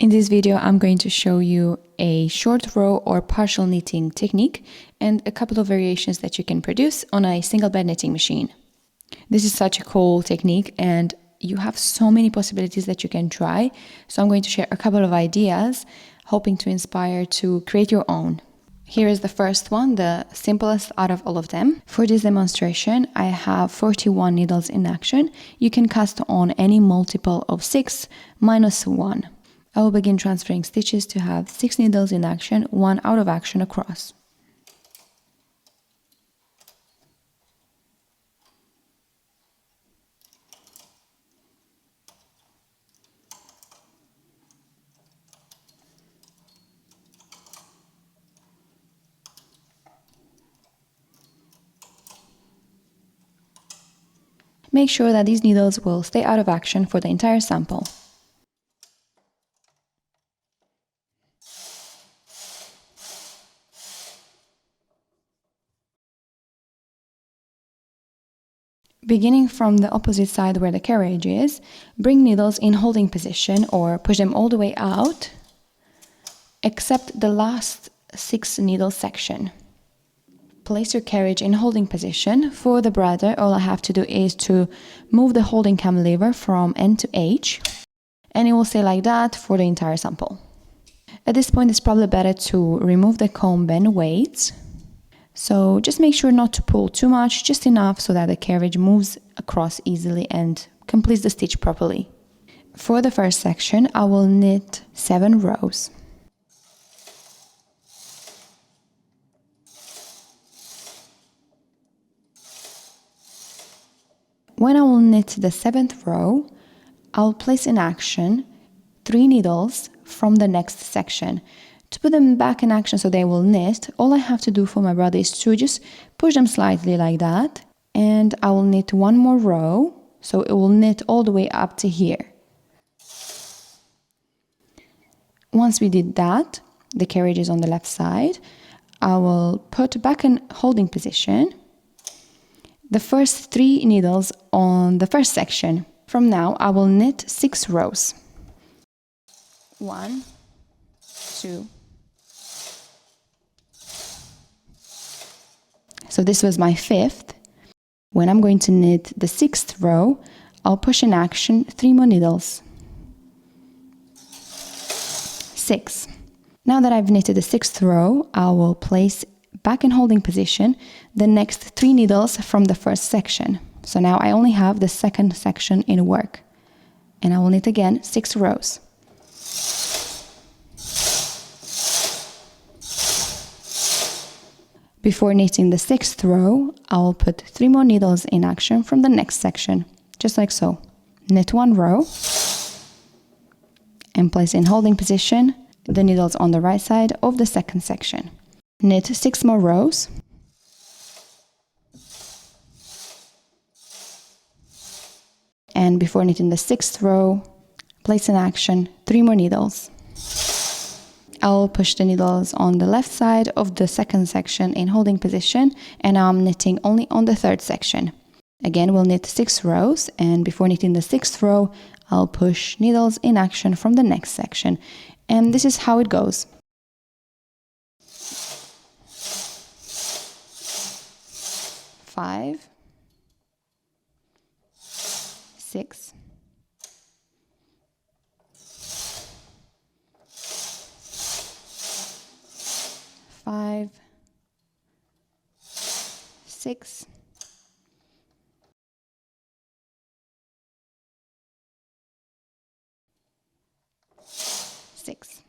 In this video, I'm going to show you a short row or partial knitting technique and a couple of variations that you can produce on a single bed knitting machine. This is such a cool technique and you have so many possibilities that you can try. So I'm going to share a couple of ideas, hoping to inspire to create your own. Here is the first one, the simplest out of all of them. For this demonstration, I have 41 needles in action. You can cast on any multiple of 6 minus 1. I will begin transferring stitches to have 6 needles in action, 1 out of action across. Make sure that these needles will stay out of action for the entire sample. Beginning from the opposite side where the carriage is, bring needles in holding position or push them all the way out, except the last 6 needle section. Place your carriage in holding position. For the brother, all I have to do is to move the holding cam lever from N to H, and it will stay like that for the entire sample. At this point, it's probably better to remove the comb bend weights. So just make sure not to pull too much, just enough so that the carriage moves across easily and completes the stitch properly. For the first section, I will knit 7 rows. When I will knit the 7th row, I'll place in action 3 needles from the next section. To put them back in action so they will knit, all I have to do for my brother is to just push them slightly like that, and I will knit 1 more row, so it will knit all the way up to here. Once we did that, the carriage is on the left side, I will put back in holding position the first 3 needles on the first section. From now, I will knit 6 rows. 1, 2. So this was my 5th. When I'm going to knit the 6th row, I'll push in action 3 more needles. 6. Now that I've knitted the 6th row, I will place back in holding position the next 3 needles from the first section. So now I only have the second section in work. And I will knit again 6 rows. Before knitting the 6th row, I will put 3 more needles in action from the next section, just like so. Knit 1 row and place in holding position the needles on the right side of the second section. Knit 6 more rows. And before knitting the 6th row, place in action 3 more needles. I'll push the needles on the left side of the second section in holding position, and now I'm knitting only on the 3rd section. Again, we'll knit 6 rows, and before knitting the 6th row, I'll push needles in action from the next section. And this is how it goes. Five, 6, 5, 6, 6.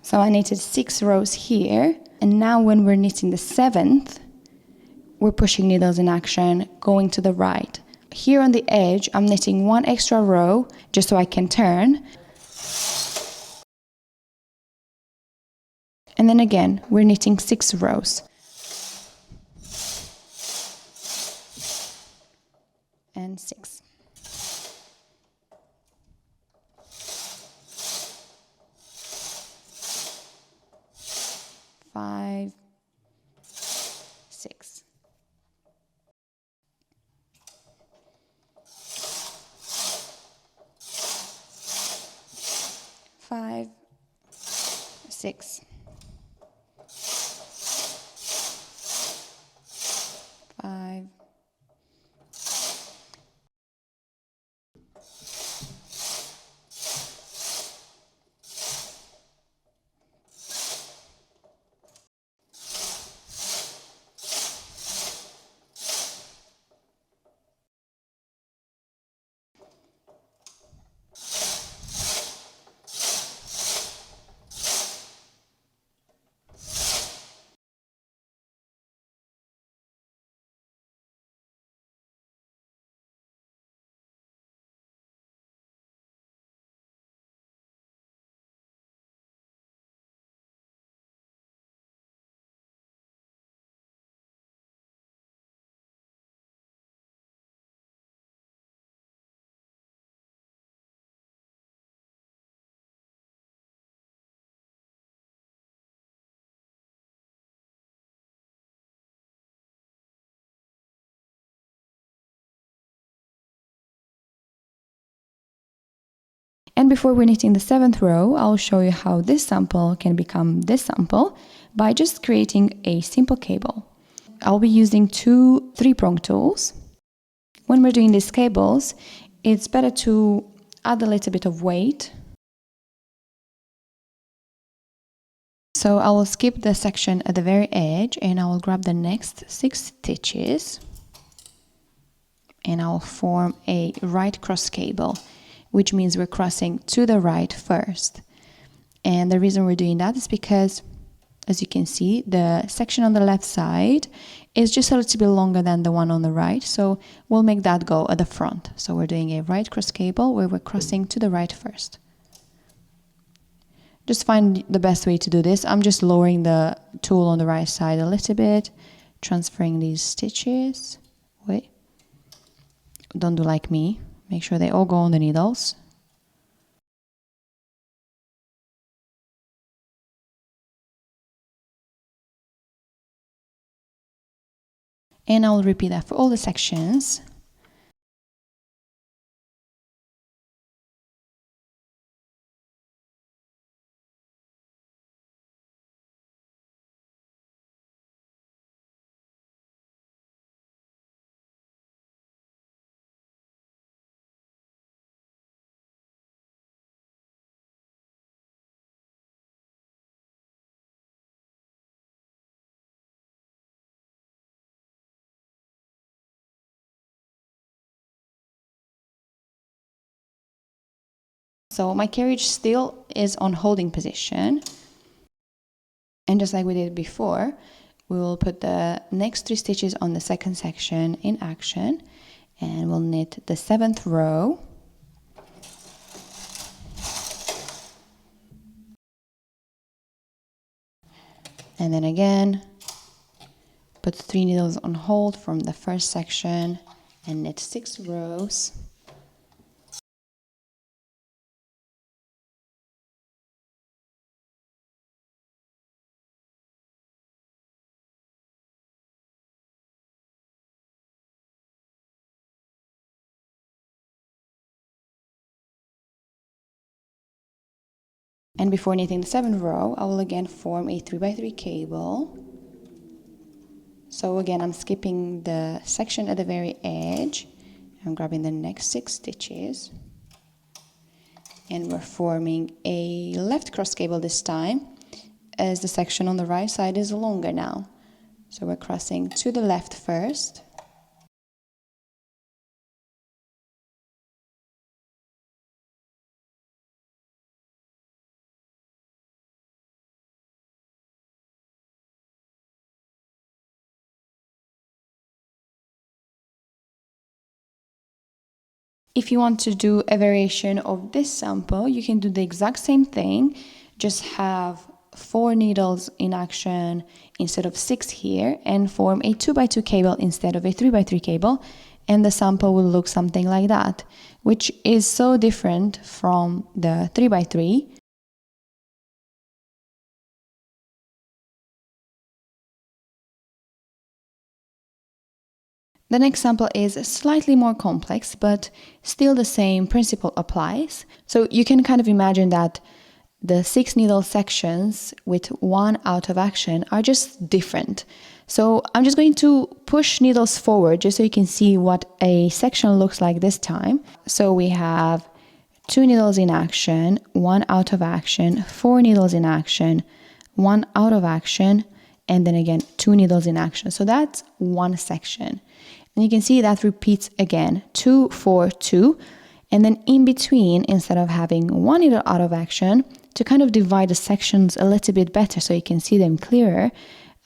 So I knitted 6 rows here, and now when we're knitting the 7th, we're pushing needles in action, going to the right. Here on the edge, I'm knitting one extra row just so I can turn. And then again, we're knitting 6 rows. And 6. Five, 6. Five, 6. 5. And before we're knitting the 7th row, I'll show you how this sample can become this sample by just creating a simple cable. I'll be using 2 3-prong tools. When we're doing these cables, it's better to add a little bit of weight. So I will skip the section at the very edge and I will grab the next 6 stitches and I'll form a right cross cable, which means we're crossing to the right first. And the reason we're doing that is because, as you can see, the section on the left side is just a little bit longer than the one on the right, so we'll make that go at the front. So we're doing a right cross cable where we're crossing to the right first. Just find the best way to do this. I'm just lowering the tool on the right side a little bit, transferring these stitches. Wait, don't do like me. Make sure they all go on the needles. And I'll repeat that for all the sections. So my carriage still is on holding position. And just like we did before, we will put the next 3 stitches on the second section in action and we'll knit the 7th row. And then again, put 3 needles on hold from the first section and knit 6 rows. And before knitting the 7th row, I will again form a 3x3 cable. So again, I'm skipping the section at the very edge. I'm grabbing the next 6 stitches. And we're forming a left cross cable this time, as the section on the right side is longer now. So we're crossing to the left first. If you want to do a variation of this sample, you can do the exact same thing, just have 4 needles in action instead of 6 here, and form a 2x2 cable instead of a 3x3 cable, and the sample will look something like that, which is so different from the 3x3. The next sample is slightly more complex, but still the same principle applies. So you can kind of imagine that the 6 needle sections with 1 out of action are just different. So I'm just going to push needles forward just so you can see what a section looks like this time. So we have 2 needles in action, 1 out of action, 4 needles in action, 1 out of action, and then again 2 needles in action. So that's one section. And you can see that repeats again, 2, 4, 2. And then in between, instead of having 1 needle out of action, to kind of divide the sections a little bit better so you can see them clearer,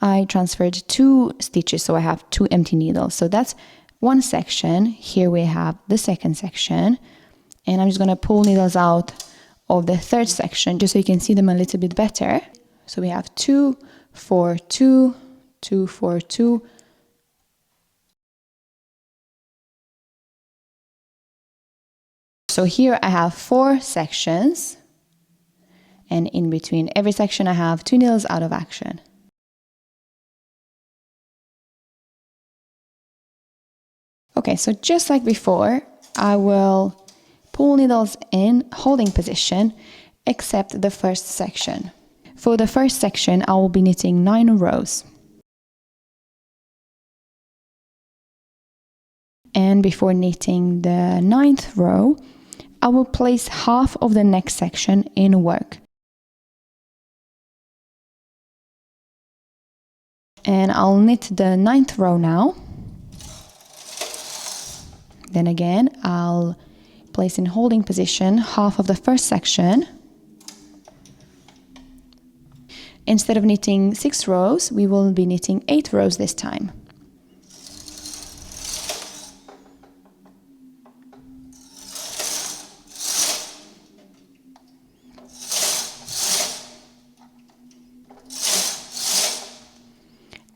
I transferred 2 stitches, so I have 2 empty needles. So that's one section. Here we have the second section. And I'm just going to pull needles out of the third section just so you can see them a little bit better. So we have 2, 4, 2, 2, 4, 2. So here I have 4 sections, and in between every section I have 2 needles out of action. Okay, so just like before, I will pull needles in holding position, except the first section. For the first section, I will be knitting 9 rows. And before knitting the 9th row, I will place half of the next section in work. And I'll knit the 9th row now. Then again, I'll place in holding position half of the first section. Instead of knitting 6 rows, we will be knitting 8 rows this time.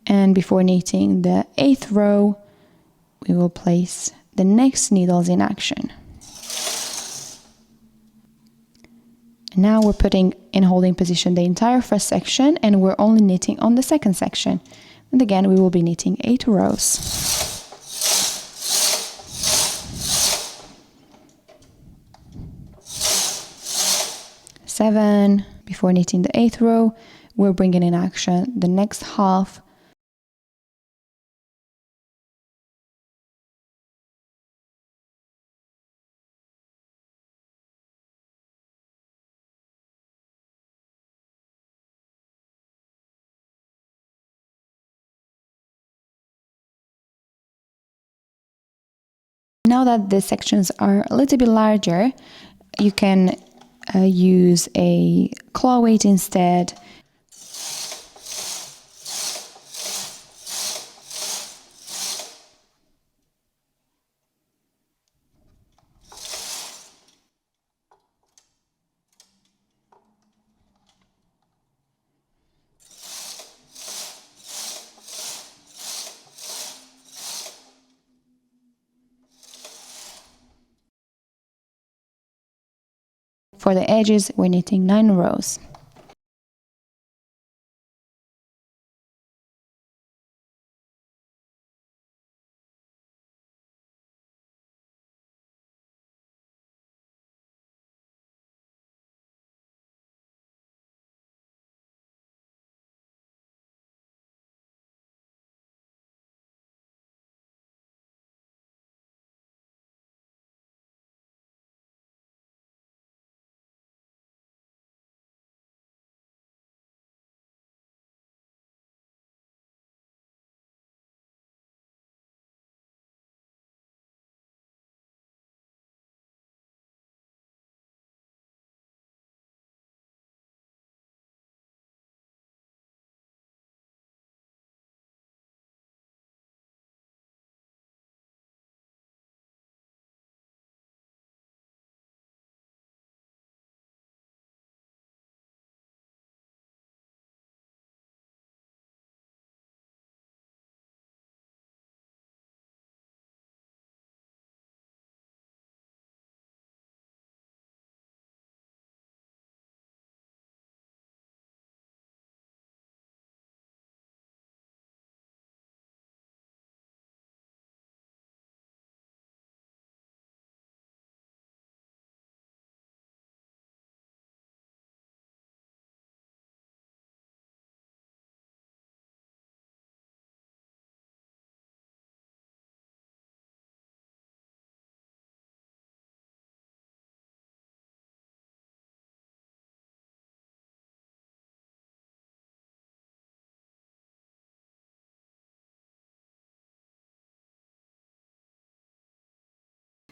And before knitting the 8th row, we will place the next needles in action. Now we're putting in holding position the entire first section, and we're only knitting on the second section. And again, we will be knitting 8 rows. 7. Before knitting the 8th row, we're bringing in action the next half. Now that the sections are a little bit larger, you can use a claw weight instead. For the edges, we're knitting 9 rows.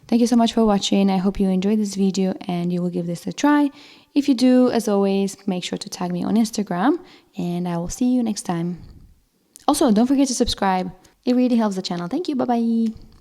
Thank you so much for watching. I hope you enjoyed this video and you will give this a try. If you do, as always, make sure to tag me on Instagram and I will see you next time. Also, don't forget to subscribe. It really helps the channel. Thank you. Bye-bye.